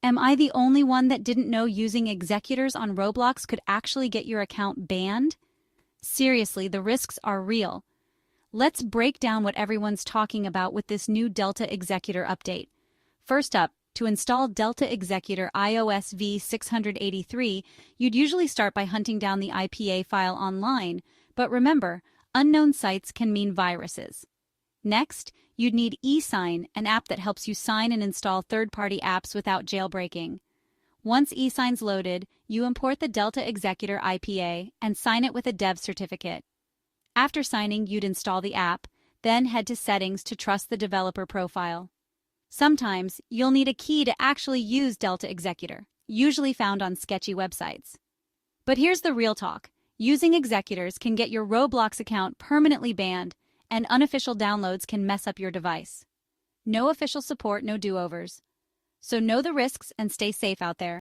Am I the only one that didn't know using executors on Roblox could actually get your account banned? Seriously, the risks are real. Let's break down what everyone's talking about with this new Delta Executor update. First up, to install Delta Executor iOS V683, you'd usually start by hunting down the IPA file online, but remember, unknown sites can mean viruses. Next, you'd need ESign, an app that helps you sign and install third-party apps without jailbreaking. Once eSign's loaded, you import the Delta Executor IPA and sign it with a dev certificate. After signing, you'd install the app, then head to Settings to trust the developer profile. Sometimes, you'll need a key to actually use Delta Executor, usually found on sketchy websites. But here's the real talk. Using executors can get your Roblox account permanently banned, and unofficial downloads can mess up your device. No official support, no do-overs. So know the risks and stay safe out there.